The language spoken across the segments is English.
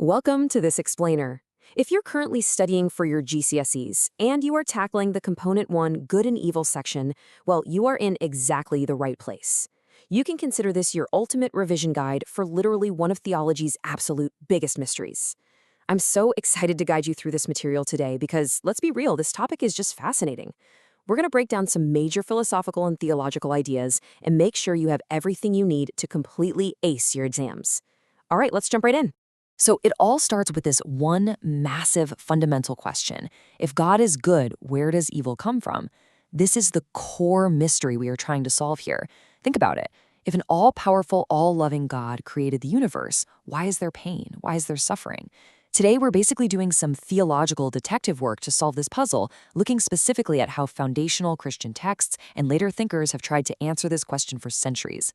Welcome to this explainer. If you're currently studying for your GCSEs and you are tackling the Component 1 Good and Evil section, well, you are in exactly the right place. You can consider this your ultimate revision guide for literally one of theology's absolute biggest mysteries. I'm so excited to guide you through this material today because, let's be real, this topic is just fascinating. We're going to break down some major philosophical and theological ideas and make sure you have everything you need to completely ace your exams. All right, let's jump right in. So it all starts with this one massive fundamental question. If God is good, where does evil come from? This is the core mystery we are trying to solve here. Think about it. If an all-powerful, all-loving God created the universe, why is there pain? Why is there suffering? Today, we're basically doing some theological detective work to solve this puzzle, looking specifically at how foundational Christian texts and later thinkers have tried to answer this question for centuries.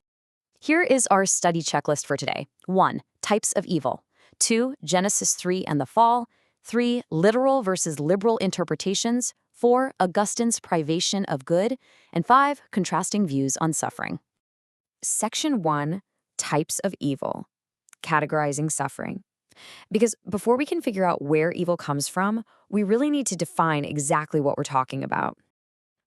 Here is our study checklist for today. 1. Types of evil. 2. Genesis 3 and the fall. 3. Literal versus liberal interpretations. 4. Augustine's privation of good. And 5. Contrasting views on suffering. Section 1. Types of evil. Categorizing suffering. Because before we can figure out where evil comes from, we really need to define exactly what we're talking about.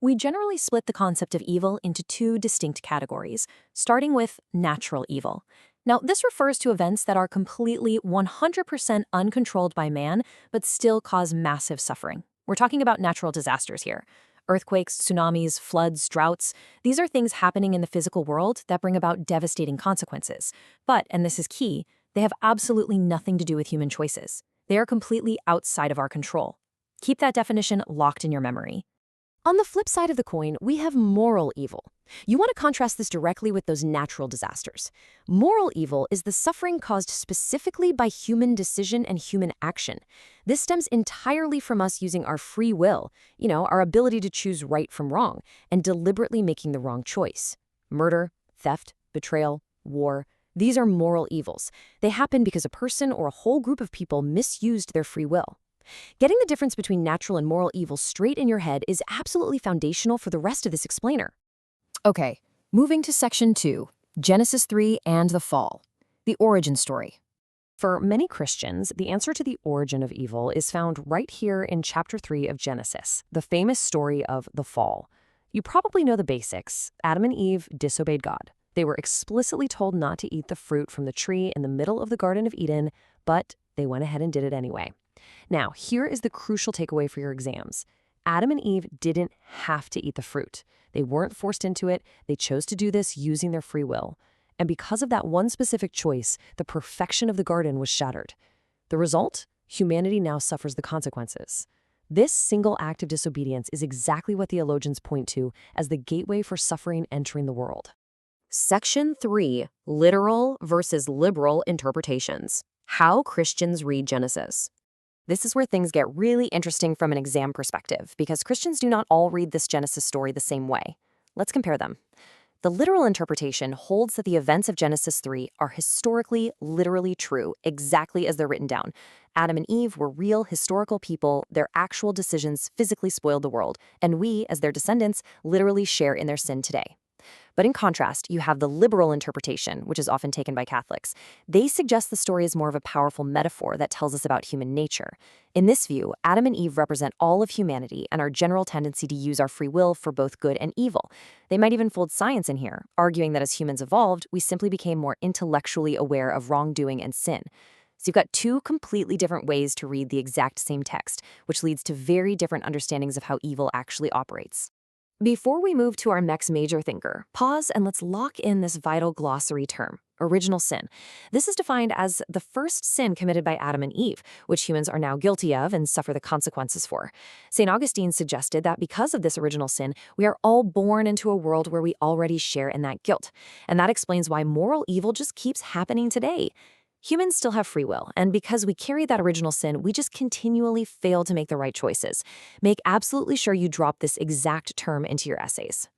We generally split the concept of evil into two distinct categories, starting with natural evil. Now, this refers to events that are completely 100% uncontrolled by man, but still cause massive suffering. We're talking about natural disasters here. Earthquakes, tsunamis, floods, droughts. These are things happening in the physical world that bring about devastating consequences. But, and this is key, they have absolutely nothing to do with human choices. They are completely outside of our control. Keep that definition locked in your memory. On the flip side of the coin, we have moral evil. You want to contrast this directly with those natural disasters. Moral evil is the suffering caused specifically by human decision and human action. This stems entirely from us using our free will, our ability to choose right from wrong, and deliberately making the wrong choice. Murder, theft, betrayal, war, these are moral evils. They happen because a person or a whole group of people misused their free will. Getting the difference between natural and moral evil straight in your head is absolutely foundational for the rest of this explainer. Okay, moving to section 2, Genesis 3 and the fall, the origin story. For many Christians, the answer to the origin of evil is found right here in chapter 3 of Genesis, the famous story of the fall. You probably know the basics. Adam and Eve disobeyed God. They were explicitly told not to eat the fruit from the tree in the middle of the Garden of Eden, but they went ahead and did it anyway. Now, here is the crucial takeaway for your exams. Adam and Eve didn't have to eat the fruit. They weren't forced into it. They chose to do this using their free will. And because of that one specific choice, the perfection of the garden was shattered. The result? Humanity now suffers the consequences. This single act of disobedience is exactly what theologians point to as the gateway for suffering entering the world. Section 3. Literal versus liberal interpretations. How Christians read Genesis. This is where things get really interesting from an exam perspective, because Christians do not all read this Genesis story the same way. Let's compare them. The literal interpretation holds that the events of Genesis 3 are historically, literally true, exactly as they're written down. Adam and Eve were real, historical people, their actual decisions physically spoiled the world, and we, as their descendants, literally share in their sin today. But in contrast, you have the liberal interpretation, which is often taken by Catholics. They suggest the story is more of a powerful metaphor that tells us about human nature. In this view, Adam and Eve represent all of humanity and our general tendency to use our free will for both good and evil. They might even fold science in here, arguing that as humans evolved, we simply became more intellectually aware of wrongdoing and sin. So you've got two completely different ways to read the exact same text, which leads to very different understandings of how evil actually operates. Before we move to our next major thinker, pause and let's lock in this vital glossary term, original sin. This is defined as the first sin committed by Adam and Eve, which humans are now guilty of and suffer the consequences for. St. Augustine suggested that because of this original sin, we are all born into a world where we already share in that guilt. And that explains why moral evil just keeps happening today. Humans still have free will, and because we carry that original sin, we just continually fail to make the right choices. Make absolutely sure you drop this exact term into your essays.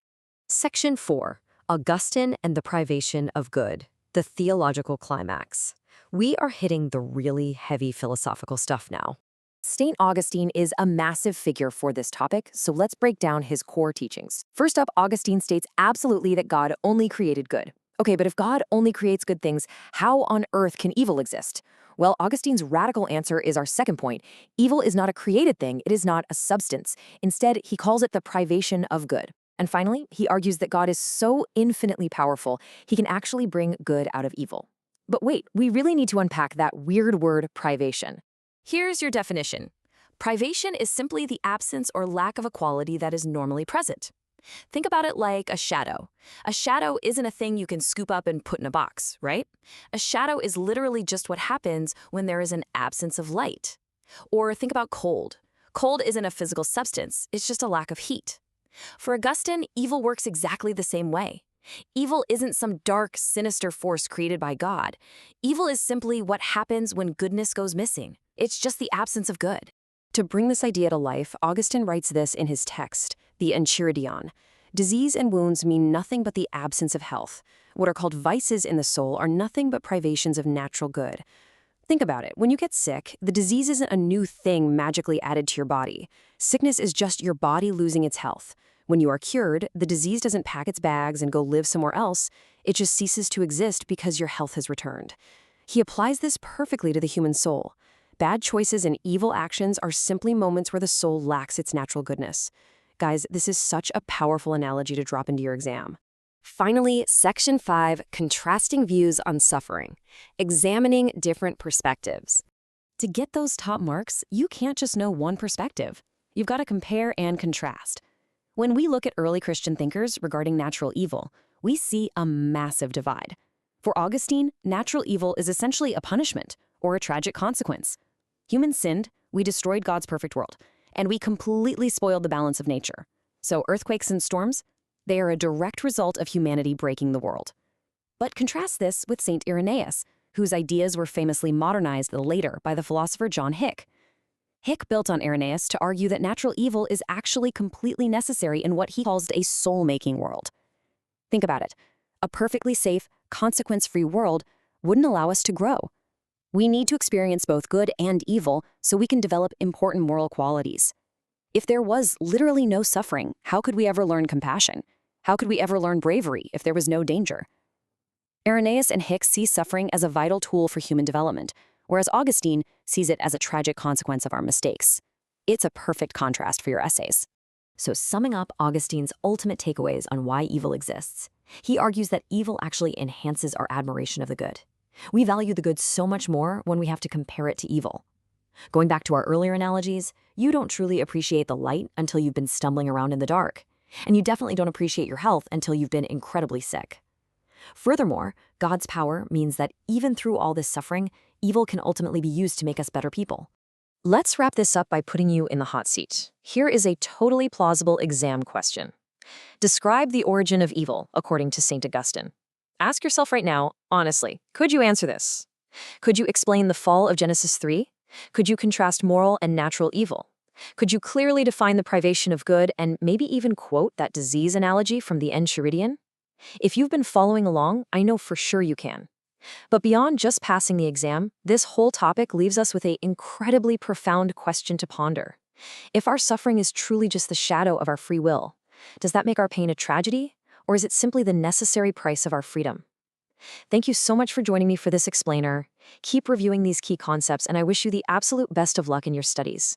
Section 4. Augustine and the privation of good, the theological climax. We are hitting the really heavy philosophical stuff now. St. Augustine is a massive figure for this topic, so let's break down his core teachings. First up, Augustine states absolutely that God only created good. Okay, but if God only creates good things, how on earth can evil exist? Well, Augustine's radical answer is our second point. Evil is not a created thing, it is not a substance. Instead, he calls it the privation of good. And finally, he argues that God is so infinitely powerful, he can actually bring good out of evil. But wait, we really need to unpack that weird word, privation. Here's your definition. Privation is simply the absence or lack of a quality that is normally present. Think about it like a shadow. A shadow isn't a thing you can scoop up and put in a box, right? A shadow is literally just what happens when there is an absence of light. Or think about cold. Cold isn't a physical substance, it's just a lack of heat. For Augustine, evil works exactly the same way. Evil isn't some dark, sinister force created by God. Evil is simply what happens when goodness goes missing. It's just the absence of good. To bring this idea to life, Augustine writes this in his text, the Enchiridion. Disease and wounds mean nothing but the absence of health. What are called vices in the soul are nothing but privations of natural good. Think about it. When you get sick, the disease isn't a new thing magically added to your body. Sickness is just your body losing its health. When you are cured, the disease doesn't pack its bags and go live somewhere else. It just ceases to exist because your health has returned. He applies this perfectly to the human soul. Bad choices and evil actions are simply moments where the soul lacks its natural goodness. Guys, this is such a powerful analogy to drop into your exam. Finally, Section 5, Contrasting Views on Suffering. Examining different perspectives. To get those top marks, you can't just know one perspective. You've got to compare and contrast. When we look at early Christian thinkers regarding natural evil, we see a massive divide. For Augustine, natural evil is essentially a punishment or a tragic consequence. Humans sinned, we destroyed God's perfect world, and we completely spoiled the balance of nature. So earthquakes and storms, they are a direct result of humanity breaking the world. But contrast this with St. Irenaeus, whose ideas were famously modernized later by the philosopher John Hick. Hick built on Irenaeus to argue that natural evil is actually completely necessary in what he calls a soul-making world. Think about it. A perfectly safe, consequence-free world wouldn't allow us to grow. We need to experience both good and evil so we can develop important moral qualities. If there was literally no suffering, how could we ever learn compassion? How could we ever learn bravery if there was no danger? Irenaeus and Hick see suffering as a vital tool for human development, whereas Augustine sees it as a tragic consequence of our mistakes. It's a perfect contrast for your essays. So summing up Augustine's ultimate takeaways on why evil exists, he argues that evil actually enhances our admiration of the good. We value the good so much more when we have to compare it to evil. Going back to our earlier analogies, you don't truly appreciate the light until you've been stumbling around in the dark. And you definitely don't appreciate your health until you've been incredibly sick. Furthermore, God's power means that even through all this suffering, evil can ultimately be used to make us better people. Let's wrap this up by putting you in the hot seat. Here is a totally plausible exam question. Describe the origin of evil according to St. Augustine. Ask yourself right now, honestly, could you answer this? Could you explain the fall of Genesis 3? Could you contrast moral and natural evil? Could you clearly define the privation of good and maybe even quote that disease analogy from the Enchiridion? If you've been following along, I know for sure you can. But beyond just passing the exam, this whole topic leaves us with an incredibly profound question to ponder. If our suffering is truly just the shadow of our free will, does that make our pain a tragedy? Or is it simply the necessary price of our freedom? Thank you so much for joining me for this explainer. Keep reviewing these key concepts, and I wish you the absolute best of luck in your studies.